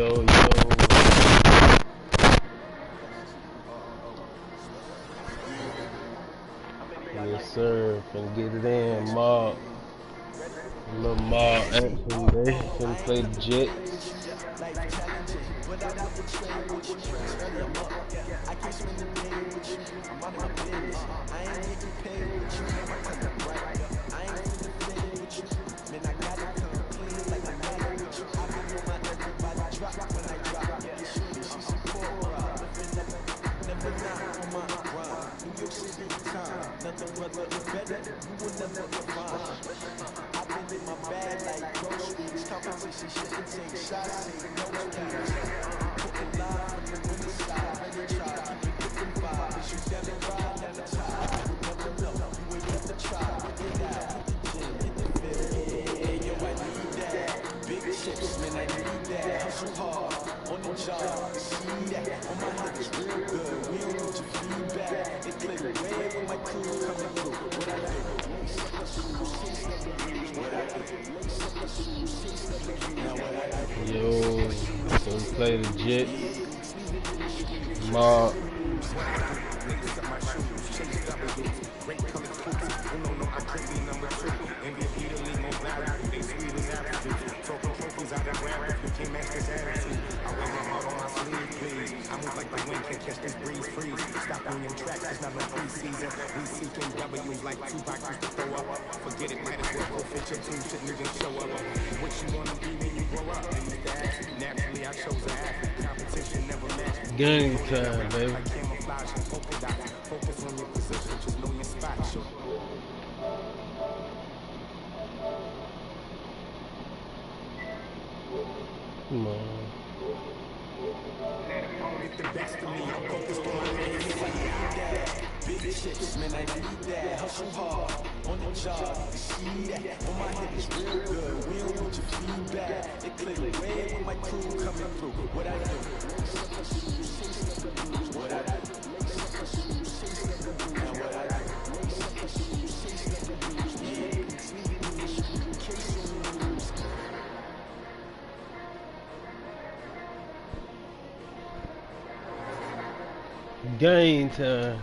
Yo. Yes, sir. Finna get it in, mob. Little mob action. They finna play the Jets. Yo, so we play the Jets. Mob. Game time, baby. Come on. Big chips, man, I need that. Hustle hard on the job. See that on my head is real good. We don't want your feedback. It click red when my crew coming through. What I do? What I do? Now what I do? Game time. Game time.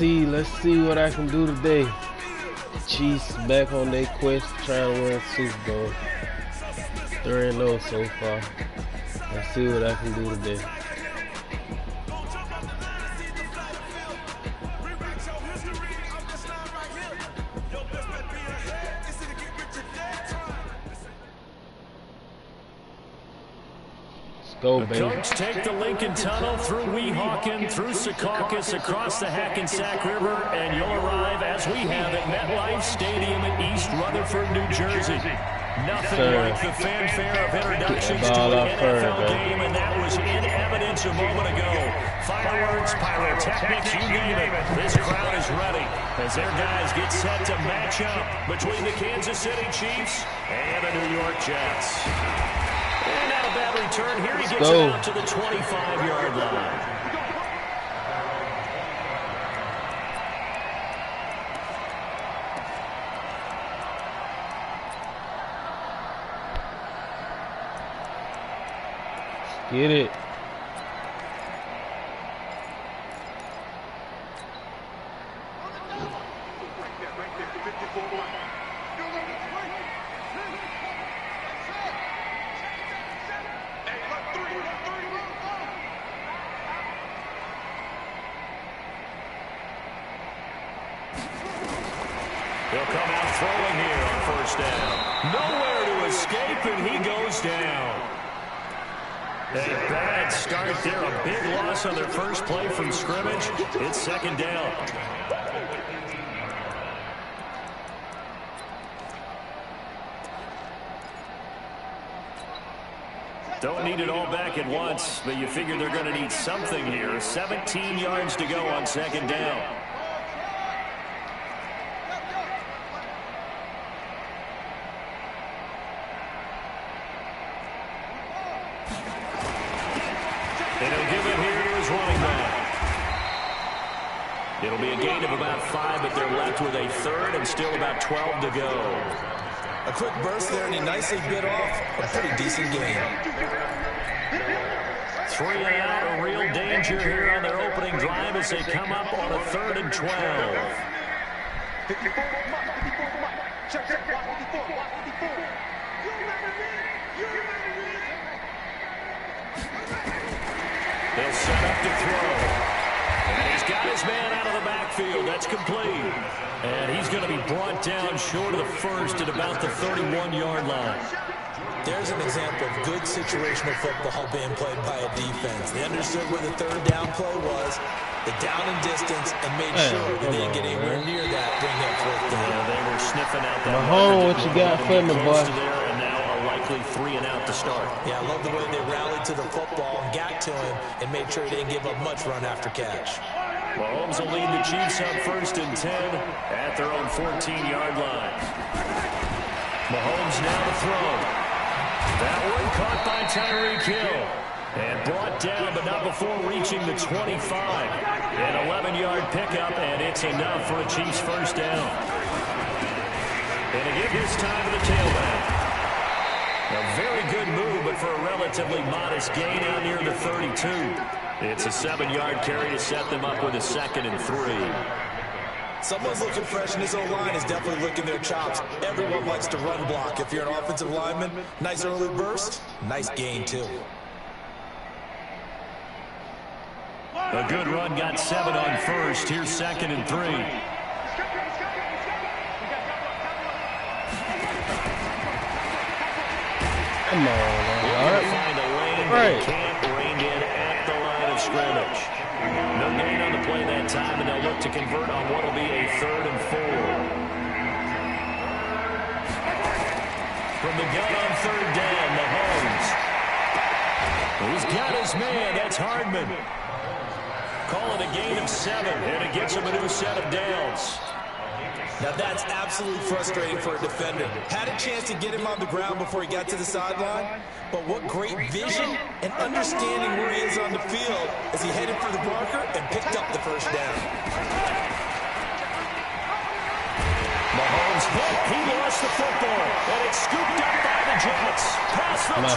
Let's see what I can do today. Chiefs back on their quest trying to win Super Bowl. 3-0 so far. Let's see what I can do today. Go, the baby. Coach take the Lincoln Tunnel through Weehawken, through Secaucus, across the Hackensack River, and you'll arrive, as we have, at MetLife Stadium in East Rutherford, New Jersey. Nothing like the fanfare of introductions to an NFL game, and that was in evidence a moment ago. Fireworks, pyrotechnics, you name it. This crowd is ready as their guys get set to match up between the Kansas City Chiefs and the New York Jets. And not a bad return here. He gets it out to the 25-yard line. Get it. He'll come out throwing here on first down. Nowhere to escape, and he goes down. A bad start there. A big loss on their first play from scrimmage. It's second down. Don't need it all back at once, but you figure they're going to need something here. 17 yards to go on second down. And he'll give it here to his running back. It'll be a gain of about 5, but they're left with a third and still about 12 to go. A quick burst there, and he nicely bit off a pretty decent gain. 3 and out, a real danger here on their opening drive as they come up on a 3rd and 12. They'll set up to throw. And he's got his man out of the backfield. That's complete. And he's going to be brought down short of the first at about the 31-yard line. There's an example of good situational football being played by a defense. They understood where the third down play was, the down and distance, and made sure they didn't get anywhere near that, bring that fourth down. Yeah, they were sniffing out that. Mahomes, what you got for me, boy? And now a likely 3 and out to start. Yeah, I love the way they rallied to the football and got to him and made sure he didn't give up much run after catch. Mahomes will lead the Chiefs up 1st and 10 at their own 14-yard line. Mahomes now to throw. That one caught by Tyreek Hill. And brought down, but not before reaching the 25. An 11-yard pickup, and it's enough for a Chiefs first down. And again, this time to the tailback. A very good move, but for a relatively modest gain out near the 32. It's a 7-yard carry to set them up with a 2nd and 3. Someone's looking fresh, and his O-line is definitely licking their chops. Everyone likes to run block. If you're an offensive lineman, nice early burst, nice gain, too. A good run, got 7 on first. Here's 2nd and 3. Come on, man. All right. Find a lane, but can't rein in at the line of scrimmage. No gain on the play that time, and they'll look to convert on what will be a 3rd and 4. From the gun on 3rd down, Mahomes. He's got his man. That's Hardman. Call it a gain of 7, and it gets him a new set of downs. Now that's absolutely frustrating for a defender. Had a chance to get him on the ground before he got to the sideline, but what great vision and understanding where he is on the field as he headed for the marker and picked up the first down. Mahomes hit. He lost the football, and it's scooped up by the Jets. Past the 20,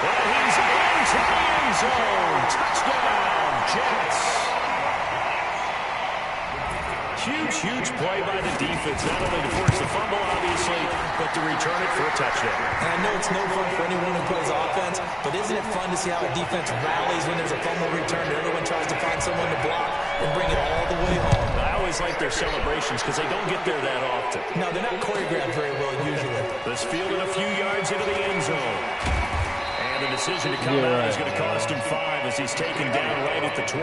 and he's into the end zone. Touchdown, Jets. Huge play by the defense, not only to force the fumble, obviously, but to return it for a touchdown. And I know it's no fun for anyone who plays offense, but isn't it fun to see how a defense rallies when there's a fumble return and everyone tries to find someone to block and bring it all the way home? I always like their celebrations because they don't get there that often. No, they're not choreographed very well usually. This fielded a few yards into the end zone. And the decision to come out is going to cost him 5 as he's taken down right at the 20.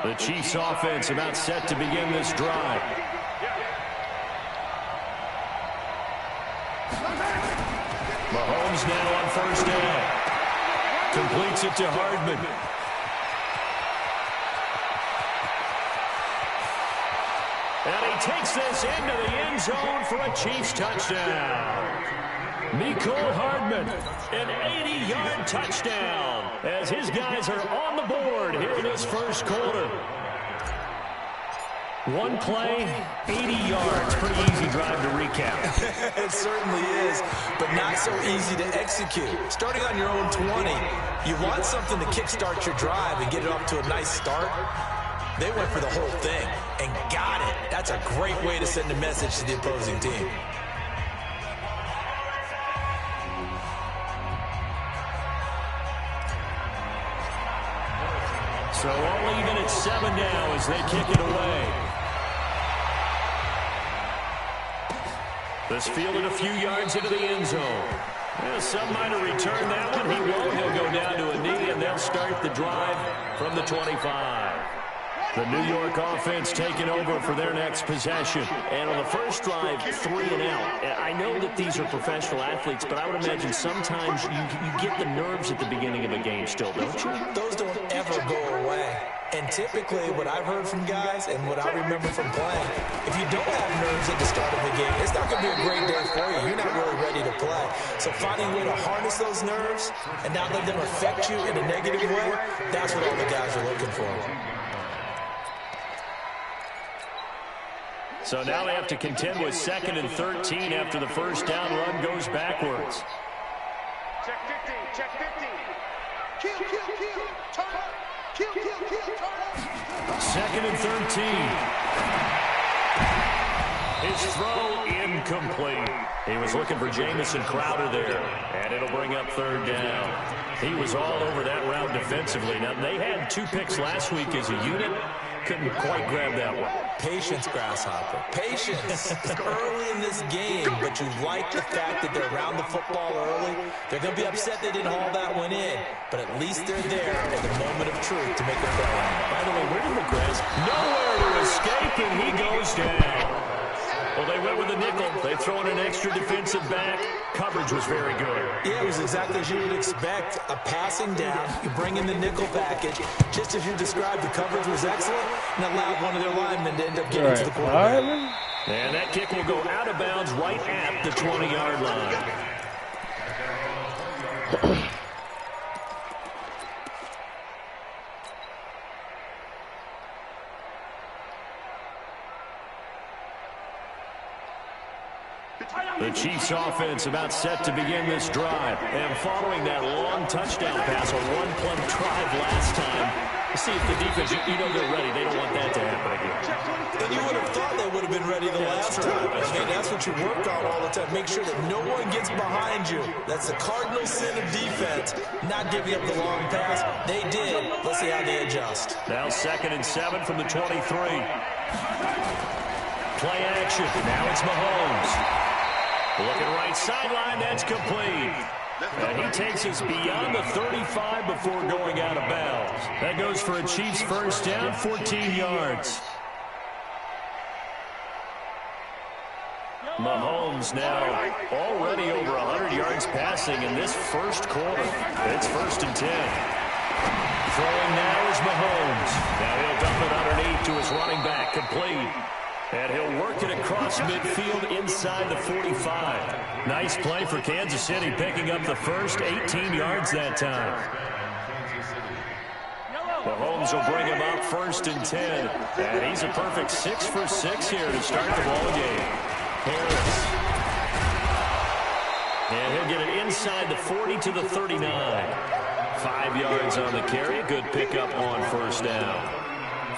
The Chiefs offense about set to begin this drive. Mahomes now on first down. Completes it to Hardman. And he takes this into the end zone for a Chiefs touchdown. Mecole Hardman, an 80-yard touchdown as his guys are on the board here in this first quarter. One play, 80 yards. Pretty easy drive to recap. It certainly is, but not so easy to execute. Starting on your own 20, you want something to kickstart your drive and get it off to a nice start. They went for the whole thing and got it. That's a great way to send a message to the opposing team. So all even at 7 now as they kick it away. This fielded a few yards into the end zone. Well, some might have returned that one. He won't. He'll go down to a knee, and they'll start the drive from the 25. The New York offense taking over for their next possession. And on the first drive, 3 and out. I know that these are professional athletes, but I would imagine sometimes you get the nerves at the beginning of a game still, don't you? Those don't ever go away. And typically, what I've heard from guys and what I remember from playing, if you don't have nerves at the start of the game, it's not going to be a great day for you. You're not really ready to play. So finding a way to harness those nerves and not let them affect you in a negative way, that's what all the guys are looking for. So now they have to contend with 2nd and 13 after the first down run goes backwards. Check 15, check 15. Kill, turn up. Kill, turn up. 2nd and 13. His throw incomplete. He was looking for Jamison Crowder there, and it'll bring up 3rd down. He was all over that route defensively. Now, they had 2 picks last week as a unit. Couldn't quite grab that one. Patience, Grasshopper. Patience. It's early in this game, but you like the fact that they're around the football early. They're going to be upset they didn't haul that one in, but at least they're there at the moment of truth to make a play. By the way, where did McGrath? Nowhere to escape, and he goes down. Well, they went with a nickel. They throw in an extra defensive back. Coverage was very good. Yeah, it was exactly as you would expect. A passing down, you bring in the nickel package. Just as you described, the coverage was excellent and allowed one of their linemen to end up getting to the quarterback. And that kick will go out of bounds right at the 20-yard line. The Chiefs offense about set to begin this drive. And following that long touchdown pass, a one-play drive last time, see if the defense, you know they're ready. They don't want that to happen again. And you would have thought they would have been ready the last time. I mean, that's what you work on all the time. Make sure that no one gets behind you. That's the cardinal sin of defense, not giving up the long pass. They did. Let's see how they adjust. Now 2nd and 7 from the 23. Play action. Now it's Mahomes. Looking right sideline, that's complete. And he takes us beyond the 35 before going out of bounds. That goes for a Chiefs first down, 14 yards. Mahomes now already over 100 yards passing in this first quarter. It's 1st and 10. Throwing now is Mahomes. Now he'll dump it underneath to his running back, complete. And he'll work it across midfield inside the 45. Nice play for Kansas City, picking up the first 18 yards that time. Mahomes will bring him up 1st and 10. And he's a perfect 6 for 6 here to start the ball game. Harris. And he'll get it inside the 40 to the 39. 5 yards on the carry. Good pickup on first down.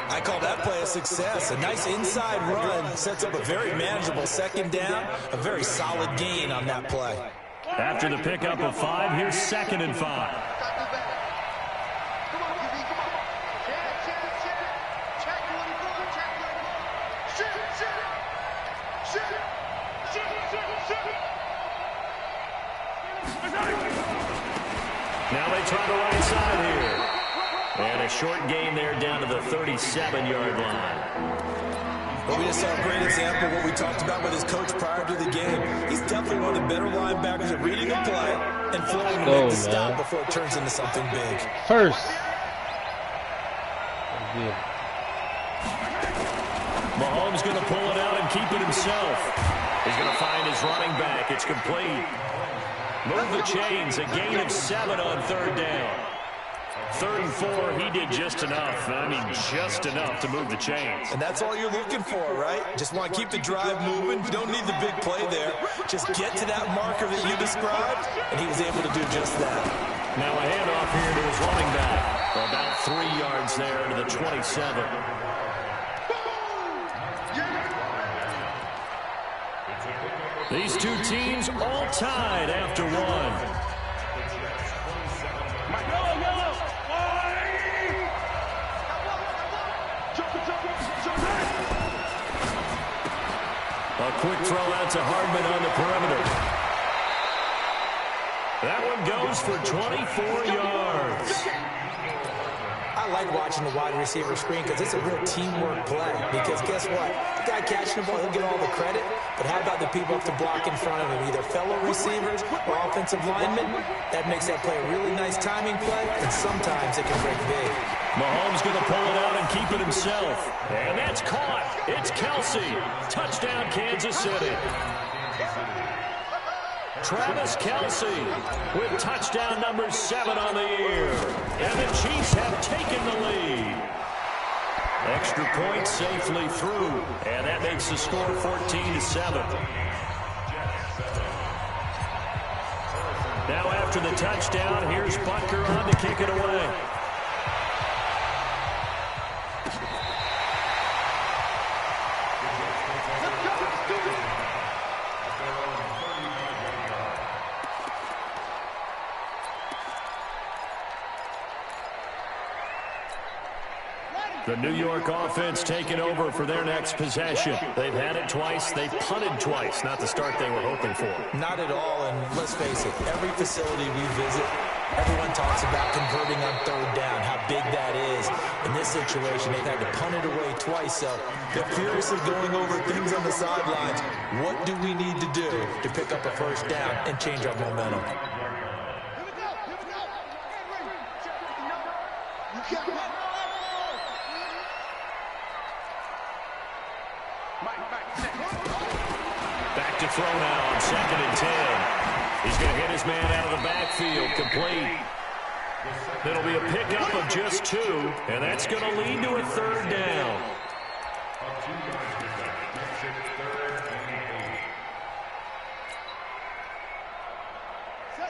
I call that play a success. A nice inside run sets up a very manageable 2nd down. A very solid gain on that play. After the pickup of 5, here's 2nd and 5. Now they try the right side here. And a short gain there down to the 37-yard line. But we just saw a great example of what we talked about with his coach prior to the game. He's definitely one of the better linebackers at reading the play and flowing to make the stop before it turns into something big. First. Mahomes going to pull it out and keep it himself. He's going to find his running back. It's complete. Move the chains. A gain of 7 on 3rd down. 3rd and 4, he did just enough. I mean, just enough to move the chains. And that's all you're looking for, right? Just want to keep the drive moving. You don't need the big play there. Just get to that marker that you described, and he was able to do just that. Now a handoff here to his running back. About 3 yards there to the 27. These two teams all tied after 1. A quick throw out to Hardman on the perimeter. That one goes for 24 yards. I like watching the wide receiver screen because it's a real teamwork play. Because guess what? The guy catching the ball, he'll get all the credit. But how about the people up to block in front of him? Either fellow receivers or offensive linemen. That makes that play a really nice timing play, and sometimes it can break big. Mahomes going to pull it out and keep it himself. And that's caught. It's Kelsey. Touchdown, Kansas City. Travis Kelsey with touchdown number 7 on the year. And the Chiefs have taken the lead. Extra point safely through. And that makes the score 14-7. Now after the touchdown, here's Butker on to kick it away. The New York offense taking over for their next possession. They've had it twice. They've punted twice. Not the start they were hoping for. Not at all, and let's face it, every facility we visit, everyone talks about converting on 3rd down, how big that is. In this situation, they've had to punt it away twice, so They're furiously going over things on the sidelines. What do we need to do to pick up a 1st down and change our momentum. Back to throw now on 2nd and 10. He's going to hit his man out of the backfield, complete. It'll be a pickup of just 2, and that's going to lead to a 3rd down.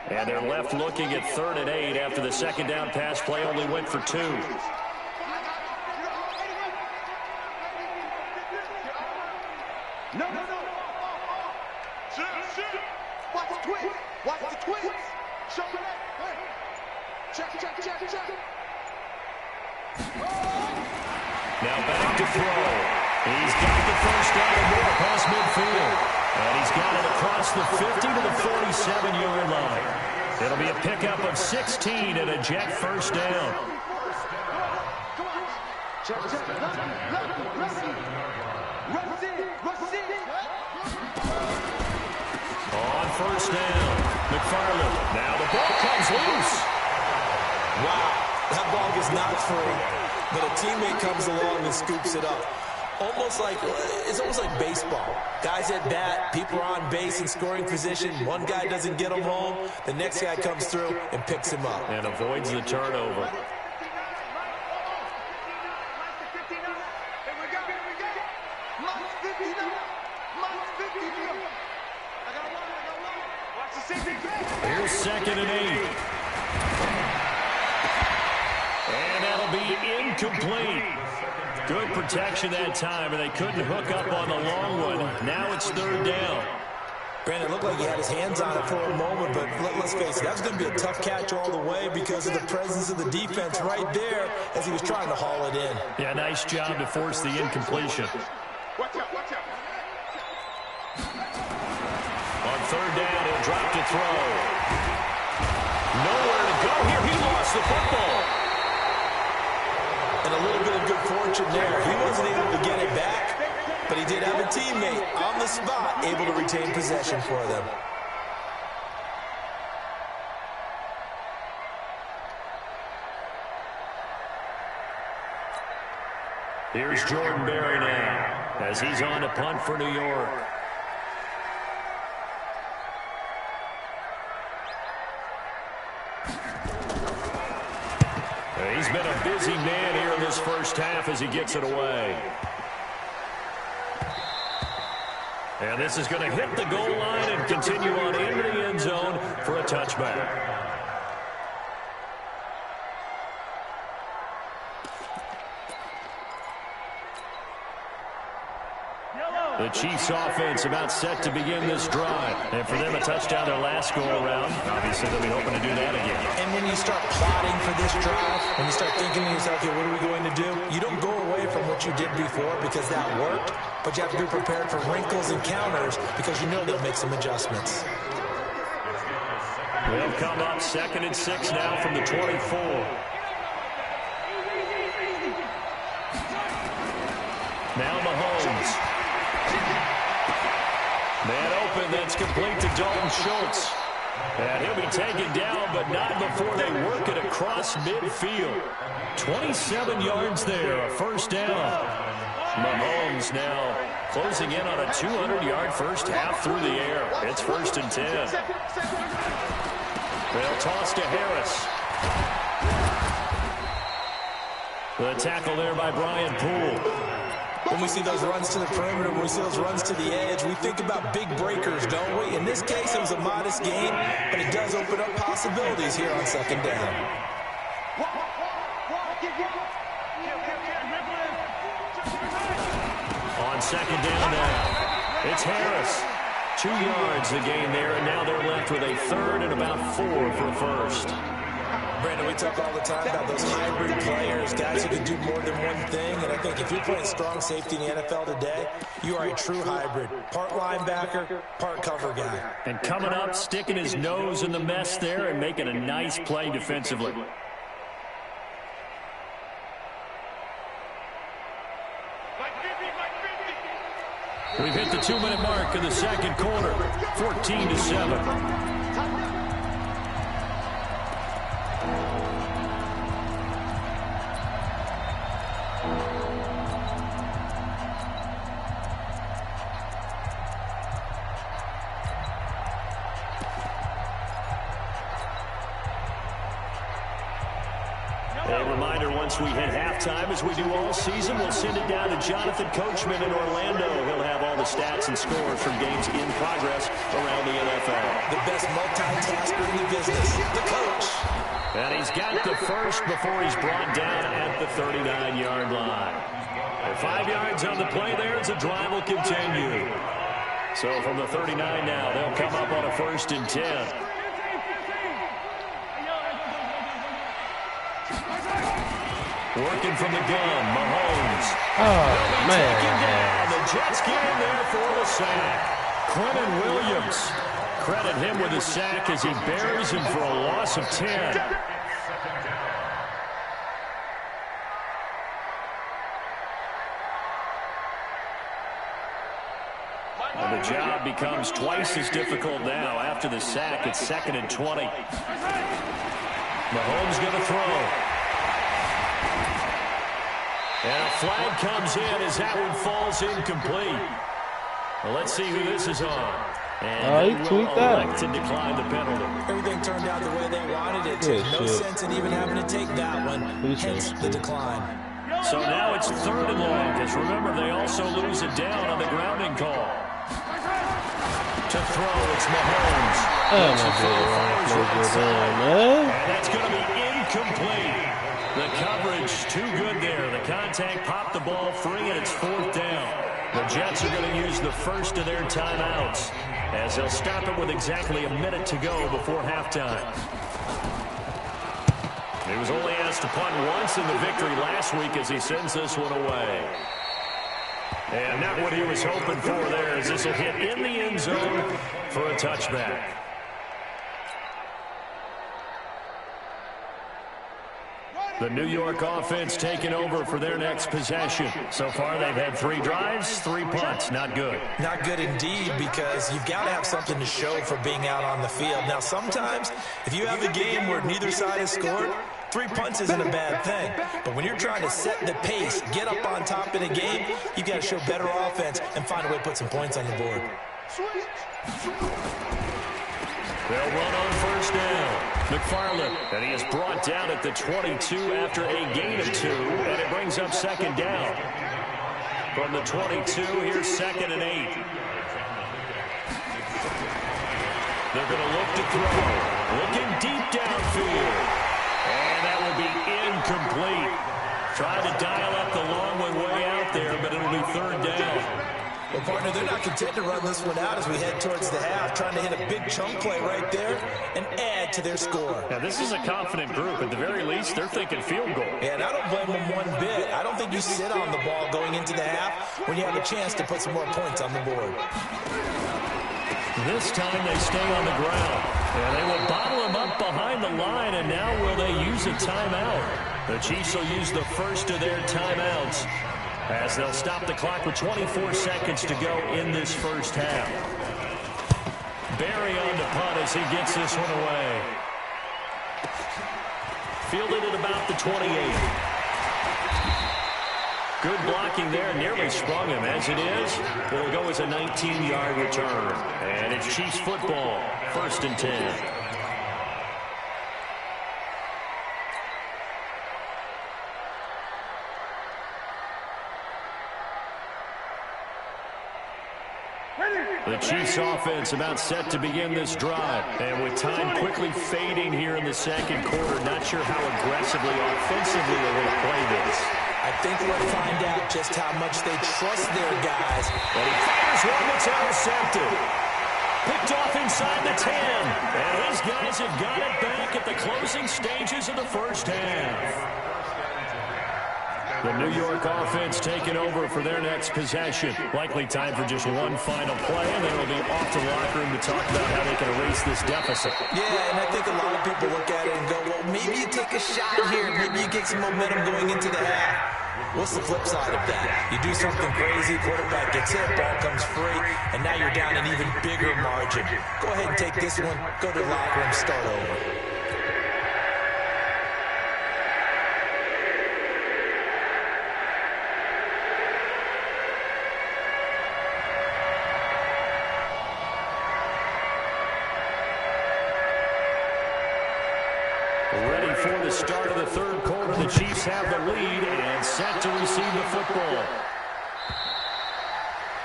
And they're left looking at 3rd and 8 after the 2nd down pass play only went for 2. No. Watch the twist. Watch the twist. Show me that. Check. Now back to throw. He's got the 1st down and more past midfield. And he's got it across the 50 to the 47-yard line. It'll be a pickup of 16 and a Jet 1st down. On 1st down, McFarland. Now the ball comes loose. Wow, that ball gets knocked free, but a teammate comes along and scoops it up. It's almost like baseball. Guys at bat, people are on base in scoring position. One guy doesn't get him home. The next guy comes through and picks him up. And avoids the turnover. Here's 2nd and 8. And that'll be incomplete. Good protection that time, and they couldn't hook up on the long one. Now it's 3rd down. Brandon, it looked like he had his hands on it for a moment, but let's face it, that was going to be a tough catch all the way because of the presence of the defense right there as he was trying to haul it in. Yeah, nice job to force the incompletion. Watch out. On 3rd down, he'll drop to throw. Nowhere to go here. He lost the football. And a little bit of good fortune there. He wasn't able to get it back, but he did have a teammate on the spot able to retain possession for them. Here's Jordan Berry now. as he's on to punt for New York. He's been a busy man here in this first half as he gets it away. And this is going to hit the goal line and continue on into the end zone for a touchback. The Chiefs offense about set to begin this drive. And for them, a touchdown their last go-around. Obviously, they'll be hoping to do that again. And when you start plotting for this drive, when you start thinking to yourself, okay, what are we going to do? You don't go away from what you did before because that worked, but you have to be prepared for wrinkles and counters because you know they'll make some adjustments. They'll come up 2nd and 6 now from the 24. Now Mahomes. Man open, that's complete to Dalton Schultz. And he'll be taken down, but not before they work it across midfield. 27 yards there, a first down. Mahomes now closing in on a 200-yard first half through the air. It's 1st and 10. They'll toss to Harris. The tackle there by Brian Poole. When we see those runs to the perimeter, when we see those runs to the edge, we think about big breakers, don't we? In this case, it was a modest gain, but it does open up possibilities here on 2nd down. On 2nd down now, it's Harris. 2 yards the gain there, and now they're left with a 3rd and about 4 for a first. Brandon, we talk all the time about those hybrid players, guys who can do more than one thing. And I think if you're playing strong safety in the NFL today, you are a true hybrid. Part linebacker, part cover guy. And coming up, sticking his nose in the mess there and making a nice play defensively. We've hit the 2-minute mark in the second quarter, 14-7. A reminder, once we hit halftime, as we do all season, we'll send it down to Jonathan Coachman in Orlando. He'll have all the stats and scores from games in progress around the NFL. The best multitasker in the business, the coach. And he's got the first before he's brought down at the 39-yard line. And 5 yards on the play there as the drive will continue. So from the 39 now, they'll come up on a 1st and 10. Working from the gun, Mahomes. Oh, man. The Jets get in there for the sack. Quentin Williams. Credit him with a sack as he buries him for a loss of 10. And the job becomes twice as difficult now. After the sack, it's 2nd and 20. Mahomes going to throw. And a flag comes in as that one falls incomplete. Well, let's see who this is on. And they will elect to decline the penalty. Everything turned out the way they wanted it to. No sense in even having to take that one. Hence the decline. So now it's 3rd and long, because remember, they also lose it down on the grounding call. To throw, it's Mahomes. Man. And that's going to be incomplete. The coverage too good there. The contact popped the ball free, and it's 4th down. The Jets are going to use the first of their timeouts as they'll stop it with exactly a minute to go before halftime. He was only asked to punt once in the victory last week as he sends this one away. And not what he was hoping for there as this will hit in the end zone for a touchback. The New York offense taking over for their next possession. So far, they've had 3 drives, 3 punts. Not good. Not good indeed, because you've got to have something to show for being out on the field. Now, sometimes, if you have a game where neither side has scored, 3 punts isn't a bad thing. But when you're trying to set the pace, get up on top in a game, you got to show better offense and find a way to put some points on the board. They'll run on first down. McFarland, and he is brought down at the 22 after a gain of 2, and it brings up second down. From the 22, here's 2nd and 8. They're going to look to throw. Looking deep downfield. And that will be incomplete. Trying to dial up the long one way out there, but it'll be 3rd down. Well, partner, they're not content to run this one out as we head towards the half, trying to hit a big chunk play right there and add to their score. Now, this is a confident group. At the very least, they're thinking field goal. Yeah, and I don't blame them one bit. I don't think you sit on the ball going into the half when you have a chance to put some more points on the board. This time they stay on the ground. And they will bottle him up behind the line, and now will they use a timeout? The Chiefs will use the first of their timeouts, as they'll stop the clock with 24 seconds to go in this first half. Barry on to punt as he gets this one away. Fielded at about the 28. Good blocking there, nearly sprung him. As it is, it'll go as a 19-yard return. And it's Chiefs football, 1st and 10. The Chiefs offense about set to begin this drive. And with time quickly fading here in the second quarter, not sure how aggressively, offensively they will play this. I think we'll find out just how much they trust their guys. And he fires one that's intercepted. Picked off inside the 10. And his guys have got it back at the closing stages of the first half. The New York offense taking over for their next possession. Likely time for just one final play, and then it'll be off to the locker room to talk about how they can erase this deficit. Yeah, and I think a lot of people look at it and go, well, maybe you take a shot here. Maybe you get some momentum going into the half. What's the flip side of that? You do something crazy, quarterback gets hit, ball comes free, and now you're down an even bigger margin. Go ahead and take this one, go to the locker room, start over. Ready for the start of the third quarter. The Chiefs have the lead and set to receive the football.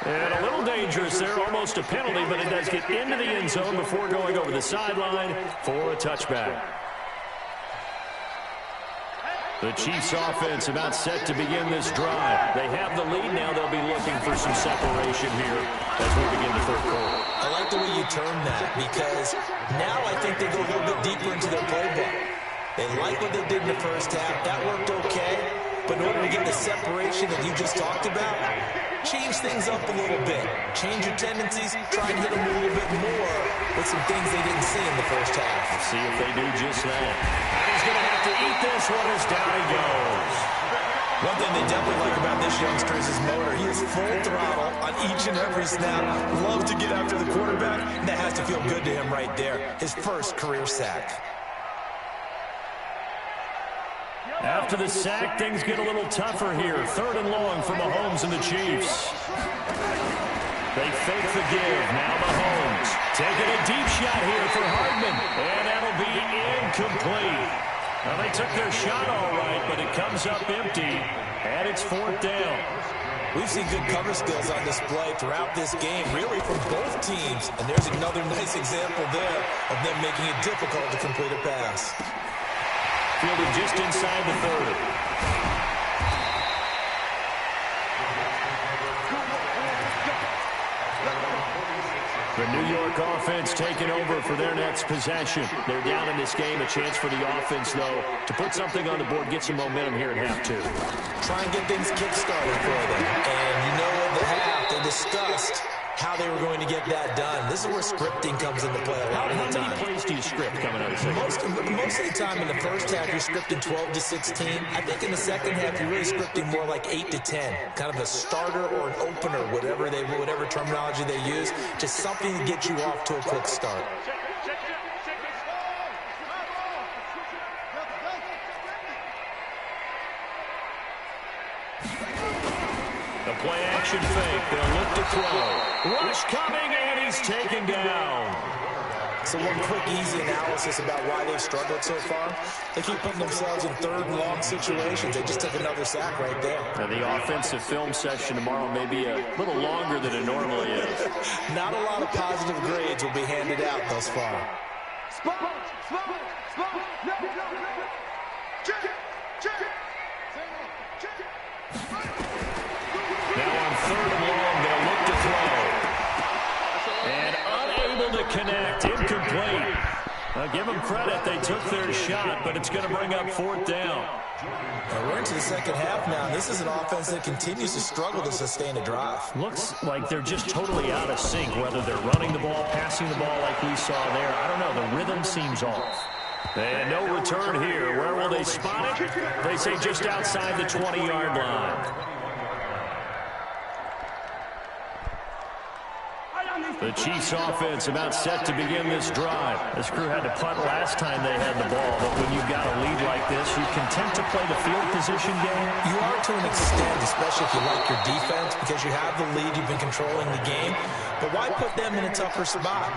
And a little dangerous there, almost a penalty, but it does get into the end zone before going over the sideline for a touchback. The Chiefs offense about set to begin this drive. They have the lead now. They'll be looking for some separation here as we begin the third quarter. I like the way you term that, because now I think they go a little bit deeper into their playbook. They like what they did in the first half. That worked okay. But in order to get the separation that you just talked about, change things up a little bit. Change your tendencies. Try and hit them a little bit more with some things they didn't see in the first half. Let's see if they do just that. He's going to have to eat this one as down he goes. One thing they definitely like about this youngster is his motor. He is full throttle on each and every snap. Loves to get after the quarterback, and that has to feel good to him right there. His first career sack. After the sack, things get a little tougher here. 3rd and long for Mahomes and the Chiefs. They fake the give. Now Mahomes taking a deep shot here for Hardman. And that'll be incomplete. Well, they took their shot all right, but it comes up empty. And it's 4th down. We've seen good cover skills on display throughout this game, really from both teams. And there's another nice example there of them making it difficult to complete a pass. Fielded just inside the 30. The New York offense taking over for their next possession. They're down in this game. A chance for the offense, though, to put something on the board, get some momentum here at half two. Try and get things kick-started for them. And you know at the half, they discussed how they were going to get that done. This is where scripting comes into play a lot of the time. How many plays do you script coming out of the second? Most of the time in the first half, you're scripting 12 to 16. I think in the second half, you're really scripting more like 8 to 10. Kind of a starter or an opener, whatever terminology they use. Just something to get you off to a quick start. Play-action fake. They'll look to throw. Rush coming, and he's taken down. So one quick, easy analysis about why they've struggled so far. They keep putting themselves in third and long situations. They just took another sack right there. Now, the offensive film session tomorrow may be a little longer than it normally is. Not a lot of positive grades will be handed out thus far. Now on third and long, they'll look to throw. And unable to connect, incomplete. Give them credit, they took their shot, but it's going to bring up fourth down. Now we're into the second half now. This is an offense that continues to struggle to sustain a drive. Looks like they're just totally out of sync, whether they're running the ball, passing the ball like we saw there. I don't know, the rhythm seems off. And no return here. Where will they spot it? They say just outside the 20-yard line. The Chiefs offense about set to begin this drive. This crew had to punt last time they had the ball, but when you've got a lead like this, you content to play the field position game? You are to an extent, especially if you like your defense, because you have the lead, you've been controlling the game. But why put them in a tougher spot?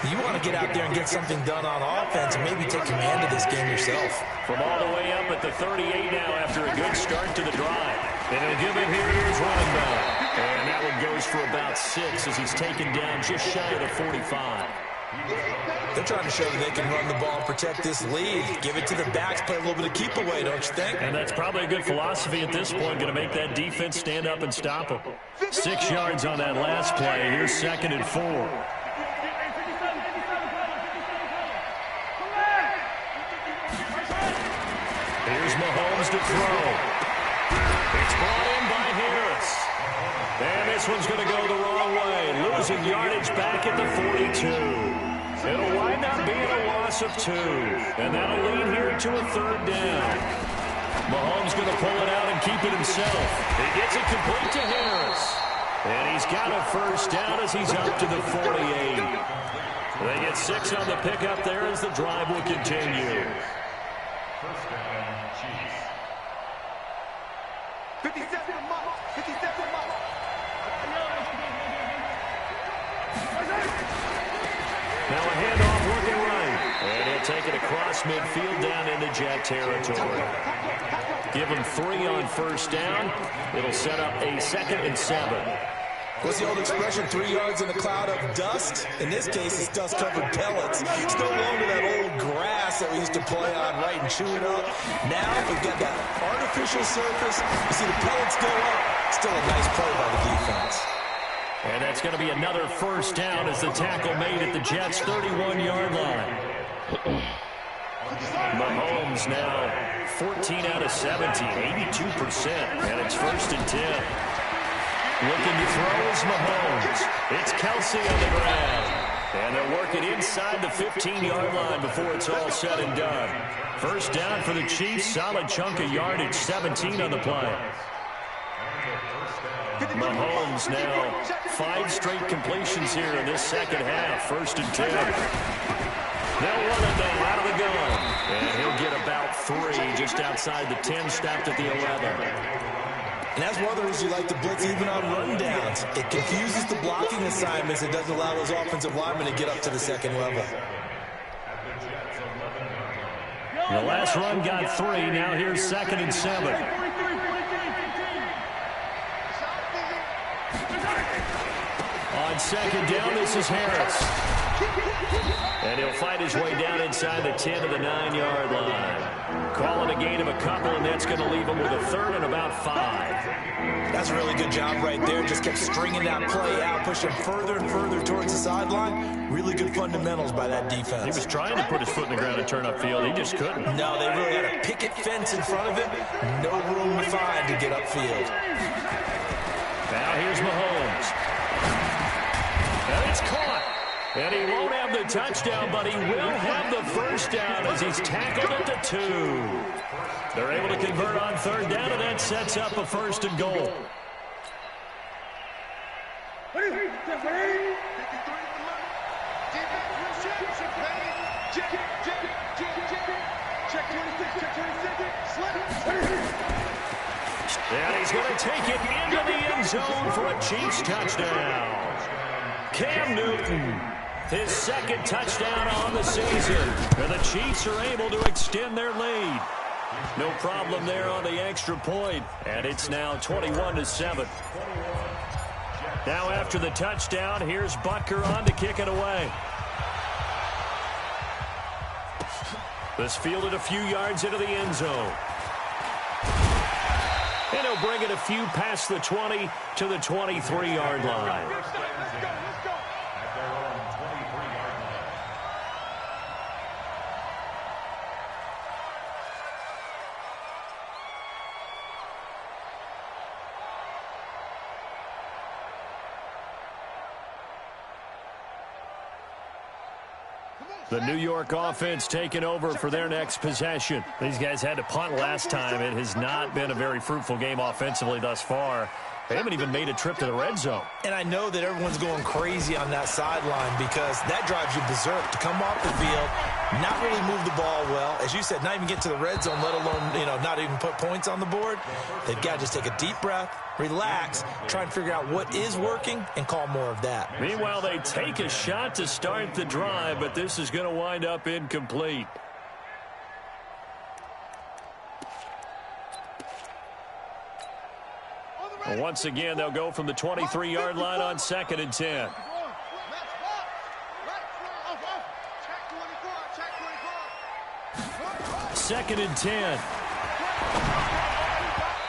You want to get out there and get something done on offense and maybe take command of this game yourself. From all the way up at the 38 now after a good start to the drive. And he'll give it here to his running back. And that one goes for about 6 as he's taken down just shy of the 45. They're trying to show that they can run the ball and protect this lead. Give it to the backs, play a little bit of keep away, don't you think? And that's probably a good philosophy at this point, going to make that defense stand up and stop them. 6 yards on that last play. Here's 2nd and 4. Here's Mahomes to throw. It's brought in by Harris. And this one's going to go the wrong way. Losing yardage back at the 42. It'll wind up being a loss of 2. And that'll lead here to a 3rd down. Mahomes going to pull it out and keep it himself. He gets it complete to Harris. And he's got a 1st down as he's up to the 48. They get 6 on the pickup there as the drive will continue. 57 miles. 57 miles. Now a handoff working right. And he'll take it across midfield down into Jet territory. Give him 3 on 1st down. It'll set up a 2nd and 7. What's the old expression, 3 yards in a cloud of dust? In this case, it's dust-covered pellets. It's no longer that old grass that we used to play on, right, and chew it up. Now, we've got that artificial surface. You see the pellets go up. Still a nice play by the defense. And that's going to be another 1st down as the tackle made at the Jets' 31-yard line. Mahomes now 14 out of 17, 82%, and it's 1st and 10. Looking to throw is Mahomes. It's Kelsey on the ground. And they'll work it inside the 15-yard line before it's all said and done. 1st down for the Chiefs. Solid chunk of yardage, 17 on the play. Mahomes now 5 straight completions here in this 2nd half. 1st and 10. They'll run it now out of the gun. And he'll get about 3 just outside the 10, stopped at the 11. And that's one of the reasons you like to blitz even on rundowns. It confuses the blocking assignments. It doesn't allow those offensive linemen to get up to the 2nd level. The last run got 3. Now here's 2nd and 7. On 2nd down, this is Harris. And he'll fight his way down inside the 10 to the 9-yard line. Calling a gain of a couple, and that's going to leave him with a 3rd and about 5. That's a really good job right there. Just kept stringing that play out, pushing further and further towards the sideline. Really good fundamentals by that defense. He was trying to put his foot in the ground and turn upfield. He just couldn't. No, they really had a picket fence in front of him. No room to find to get upfield. Now here's Mahomes. And it's caught. And he won't have the touchdown, but he will have the 1st down as he's tackled at the 2. They're able to convert on 3rd down, and that sets up a 1st and goal. And he's going to take it into the end zone for a Chiefs touchdown. Cam Newton, his second touchdown on the season. And the Chiefs are able to extend their lead. No problem there on the extra point. And it's now 21-7. Now after the touchdown, here's Butker on to kick it away. This fielded a few yards into the end zone. And he'll bring it a few past the 20 to the 23-yard line. The New York offense taking over for their next possession. These guys had to punt last time. It has not been a very fruitful game offensively thus far. They haven't even made a trip to the red zone. And I know that everyone's going crazy on that sideline because that drives you berserk to come off the field, not really move the ball well. As you said, not even get to the red zone, let alone, not even put points on the board. They've got to just take a deep breath, relax, try and figure out what is working, and call more of that. Meanwhile, they take a shot to start the drive, but this is going to wind up incomplete. And once again, they'll go from the 23-yard line on 2nd and 10. Second and 10.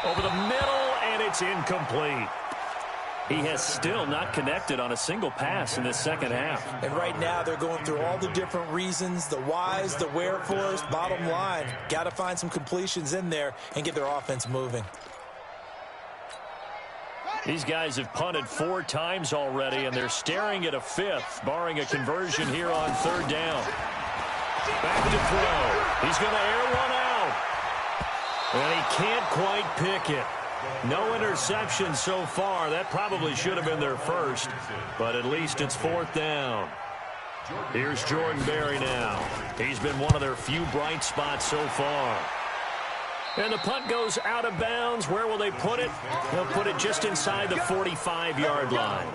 Over the middle, and it's incomplete. He has still not connected on a single pass in this second half. And right now, they're going through all the different reasons, the whys, the wherefores. Bottom line, got to find some completions in there and get their offense moving. These guys have punted 4 times already, and they're staring at a 5th, barring a conversion here on 3rd down. Back to throw. He's going to air one out. And he can't quite pick it. No interception so far. That probably should have been their first, but at least it's 4th down. Here's Jordan Berry now. He's been one of their few bright spots so far. And the punt goes out of bounds. Where will they put it? They'll put it just inside the 45-yard line.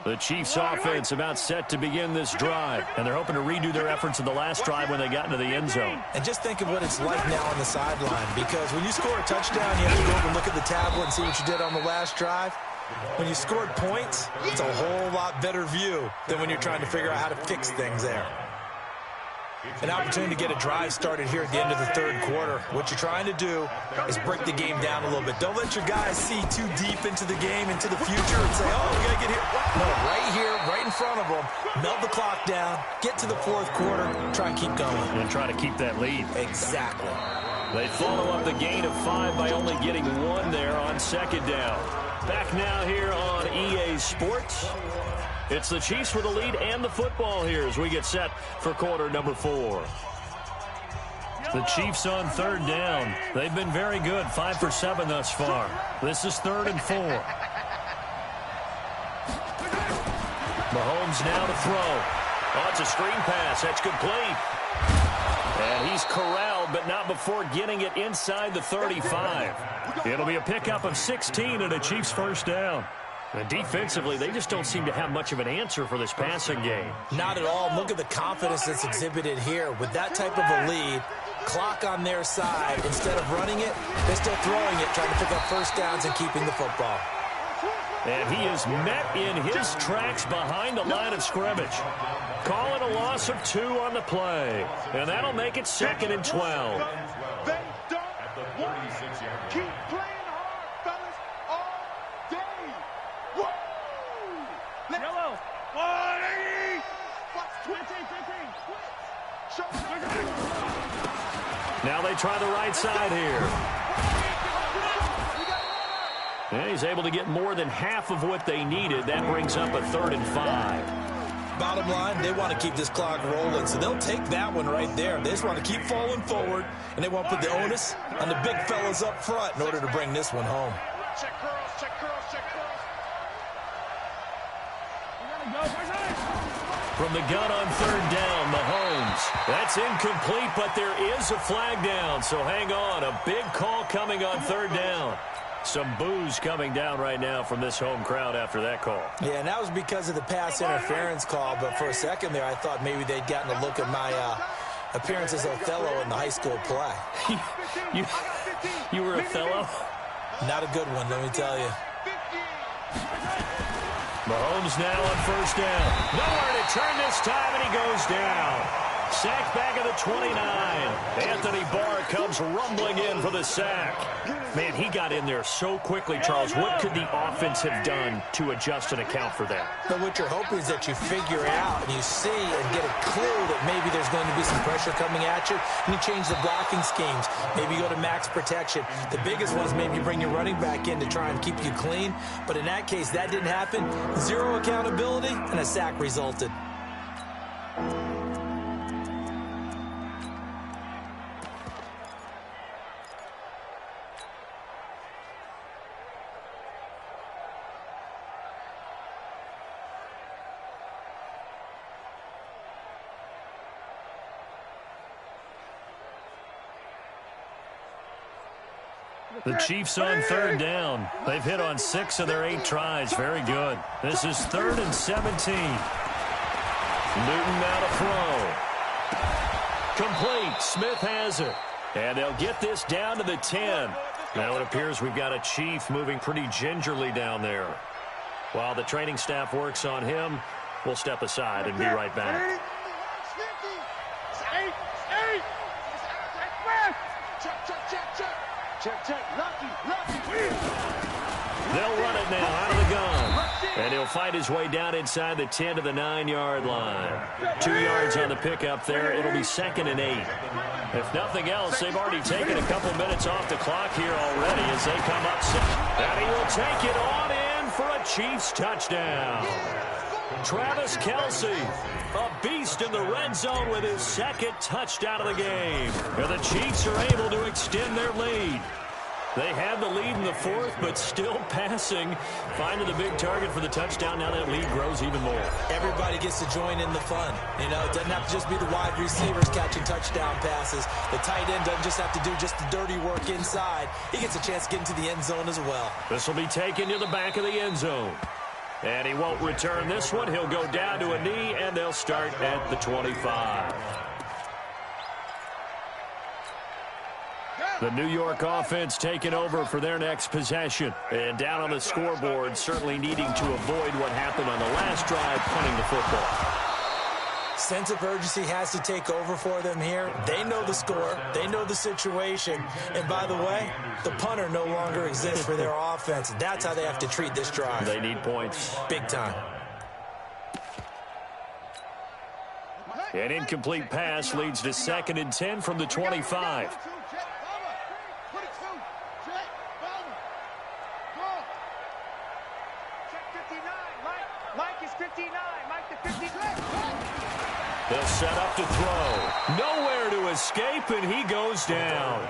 The Chiefs offense about set to begin this drive, and they're hoping to redo their efforts in the last drive when they got into the end zone. And just think of what it's like now on the sideline, because when you score a touchdown, you have to go over and look at the tablet and see what you did on the last drive. When you scored points, it's a whole lot better view than when you're trying to figure out how to fix things there. An opportunity to get a drive started here at the end of the 3rd quarter. What you're trying to do is break the game down a little bit. Don't let your guys see too deep into the game, into the future, and say, oh, we got to get here. No, right here, right in front of them, melt the clock down, get to the 4th quarter, try and keep going. And try to keep that lead. Exactly. They follow up the gain of 5 by only getting 1 there on 2nd down. Back now here on EA Sports. It's the Chiefs with the lead and the football here as we get set for quarter number 4. The Chiefs on 3rd down. They've been very good, 5 for 7 thus far. This is 3rd and 4. Mahomes now to throw. Oh, it's a screen pass. That's complete. And he's corralled, but not before getting it inside the 35. It'll be a pickup of 16 and a Chiefs first down. And defensively, they just don't seem to have much of an answer for this passing game. Not at all. Look at the confidence that's exhibited here. With that type of a lead, clock on their side, instead of running it, they're still throwing it, trying to pick up first downs and keeping the football. And he is met in his tracks behind the line of scrimmage. Call it a loss of 2 on the play. And that'll make it 2nd and 12. They don't want to keep playing hard, fellas, all day. Woo! Yellow. 180. Now they try the right side here. And he's able to get more than half of what they needed. That brings up a 3rd and 5. bottom line, they want to keep this clock rolling, so they'll take that one right there. They just want to keep falling forward, and they want to put the onus on the big fellas up front in order to bring this one home. Check curls, check curls, check curls. From the gun on third down, Mahomes. That's incomplete, but there is a flag down, so hang on. A big call coming on third down. Some boos coming down right now from this home crowd after that call. Yeah, and that was because of the pass interference call, but for a second there I thought maybe they'd gotten a look at my appearance as Othello in the high school play. You were Othello? Not a good one, let me tell you. Mahomes now on first down. Nowhere to turn this time, and he goes down. Sack back at the 29. Anthony Barr comes rumbling in for the sack. Man, he got in there so quickly, Charles. What could the offense have done to adjust and account for that? But what you're hoping is that you figure out and you see and get a clue that maybe there's going to be some pressure coming at you, and you change the blocking schemes. Maybe you go to max protection. The biggest one is maybe you bring your running back in to try and keep you clean. But in that case, that didn't happen. Zero accountability, and a sack resulted. The Chiefs on third down. They've hit on 6 of their 8 tries. Very good. This is 3rd and 17. Newton now to throw. Complete. Smith has it. And they'll get this down to the 10. Now it appears we've got a Chief moving pretty gingerly down there. While the training staff works on him, we'll step aside and be right back. Check, lucky. They'll run it now out of the gun. And he'll fight his way down inside the 10 to the 9-yard line. 2 yards on the pickup there. It'll be 2nd and 8. If nothing else, they've already taken a couple minutes off the clock here already as they come up. And he will take it on in for a Chiefs touchdown. Travis Kelce, a beast in the red zone with his 2nd touchdown of the game. And the Chiefs are able to extend their lead. They had the lead in the 4th, but still passing. Finding the big target for the touchdown. Now that lead grows even more. Everybody gets to join in the fun. You know, it doesn't have to just be the wide receivers catching touchdown passes. The tight end doesn't just have to do just the dirty work inside. He gets a chance to get into the end zone as well. This will be taken to the back of the end zone. And he won't return this one. He'll go down to a knee, and they'll start at the 25. The New York offense taking over for their next possession. And down on the scoreboard, certainly needing to avoid what happened on the last drive, punting the football. Sense of urgency has to take over for them here. They know the score. They know the situation. And by the way, the punter no longer exists for their offense. That's how they have to treat this drive. They need points. Big time. An incomplete pass leads to 2nd and 10 from the 25. They'll set up to throw. Nowhere to escape, and he goes down.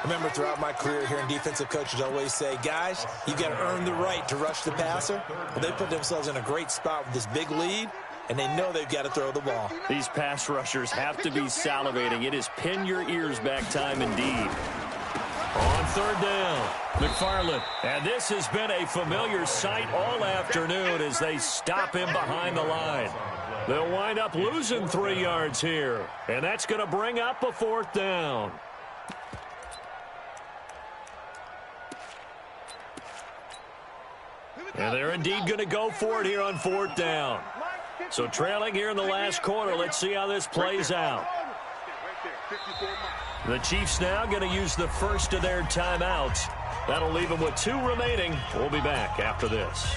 Remember, throughout my career here in defensive coaches always say, guys, you got to earn the right to rush the passer. Well, they put themselves in a great spot with this big lead, and they know they've got to throw the ball. These pass rushers have to be salivating. It is pin your ears back time indeed. On third down, McFarland. And this has been a familiar sight all afternoon as they stop him behind the line. They'll wind up losing 3 yards here. And that's going to bring up a 4th down. And they're indeed going to go for it here on 4th down. So trailing here in the last quarter, let's see how this plays out. The Chiefs now going to use the first of their timeouts. That'll leave them with 2 remaining. We'll be back after this.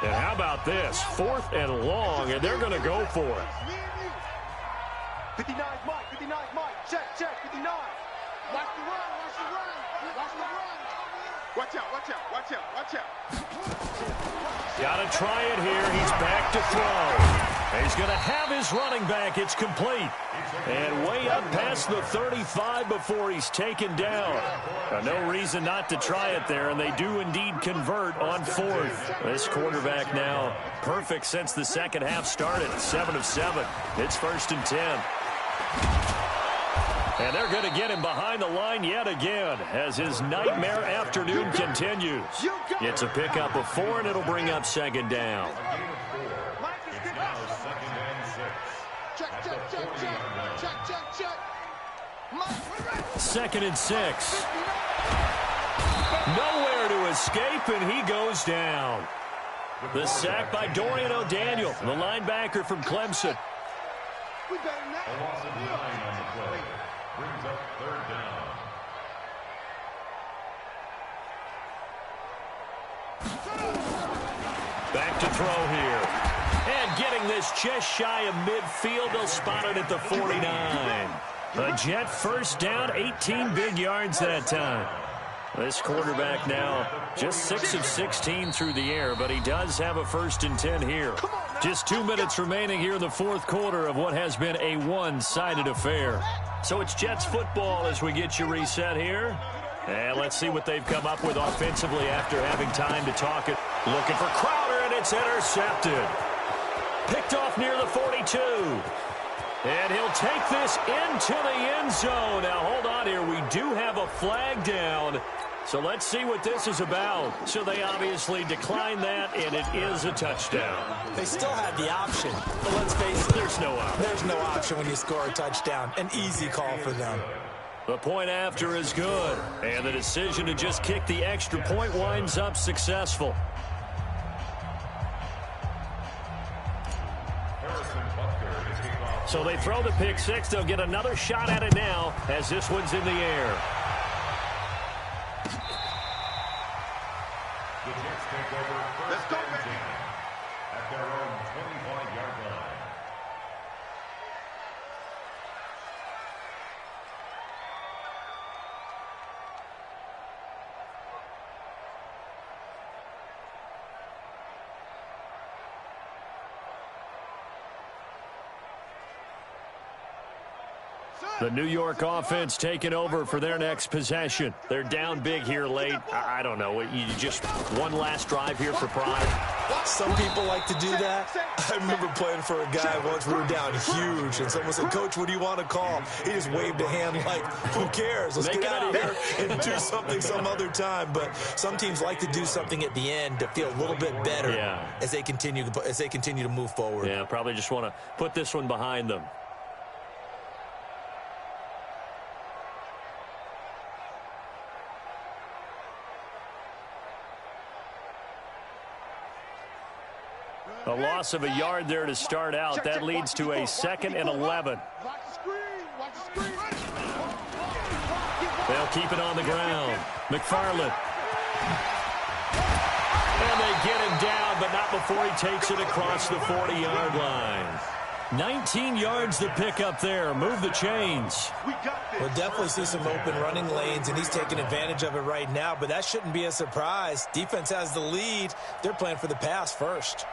And how about this? 4th and long, and they're going to go for it. 59 Mike, check, 59. Watch the run. Watch out, watch out, watch out, watch out. Got to try it here. He's back to throw. He's going to have his running back. It's complete. And way up past the 35 before he's taken down. Now, no reason not to try it there, and they do indeed convert on fourth. This quarterback now perfect since the second half started. 7 of 7. It's 1st and 10. And they're going to get him behind the line yet again as his nightmare afternoon continues. It's a pickup of 4, and it'll bring up 2nd down. Check, check, check, check, check, check, check. 2nd and 6. Nowhere to escape, and he goes down. The sack by Dorian O'Daniel, the linebacker from Clemson. We better not. A loss of 9 on the play. Brings up 3rd down. Back to throw here. And getting this just shy of midfield, they'll spot it at the 49. A Jet 1st down, 18 big yards that time. This quarterback now just 6 of 16 through the air, but he does have a 1st and 10 here. Just 2 minutes remaining here in the 4th quarter of what has been a one-sided affair. So it's Jets football as we get you reset here. And let's see what they've come up with offensively after having time to talk it. Looking for Crowder, and it's intercepted. Picked off near the 42. And he'll take this into the end zone. Now, hold on here. We do have a flag down. So let's see what this is about. So they obviously declined that, and it is a touchdown. They still had the option, but let's face it. There's no option. There's no option when you score a touchdown. An easy call for them. The point after is good, and the decision to just kick the extra point winds up successful. So they throw the pick 6. They'll get another shot at it now as this one's in the air. The Jets take over 1st and 10 at their own 25-yard line. The New York offense taking over for their next possession. They're down big here late. I don't know. You just one last drive here for pride. Some people like to do that. I remember playing for a guy once. We were down huge, and someone said, "Coach, what do you want to call?" He just waved a hand like, "Who cares? Let's get out of here and do something some other time." But some teams like to do something at the end to feel a little bit better as they continue to move forward. Yeah, probably just want to put this one behind them. A loss of a yard there to start out. That leads to a 2nd and 11. They'll keep it on the ground. McFarland. And they get him down, but not before he takes it across the 40-yard line. 19 yards to pick up there. Move the chains. We'll definitely see some open running lanes, and he's taking advantage of it right now, but that shouldn't be a surprise. Defense has the lead. They're playing for the pass first.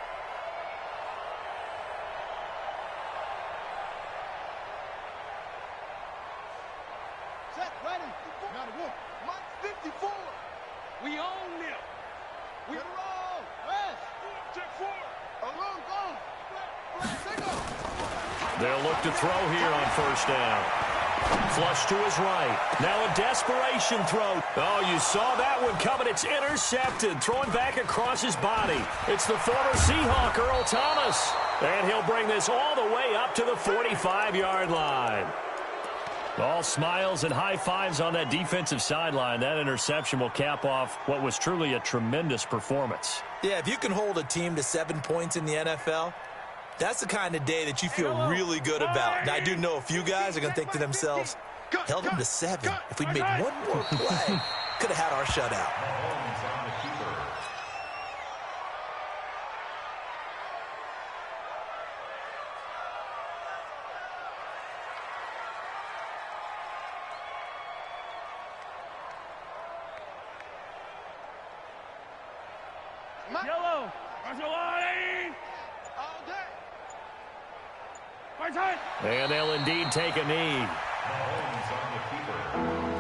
We own them. We roll. West. Check 4. Along, go. They'll look to throw here on 1st down. Flush to his right. Now a desperation throw. Oh, you saw that one coming. It's intercepted. Throwing back across his body. It's the former Seahawk, Earl Thomas. And he'll bring this all the way up to the 45-yard line. All smiles and high fives on that defensive sideline. That interception will cap off what was truly a tremendous performance. Yeah, if you can hold a team to 7 points in the NFL, that's the kind of day that you feel really good about. And I do know a few guys are going to think to themselves, held them to 7. If we'd made one more play, could have had our shutout. Yellow. And they'll indeed take a knee. Mahomes on the keeper.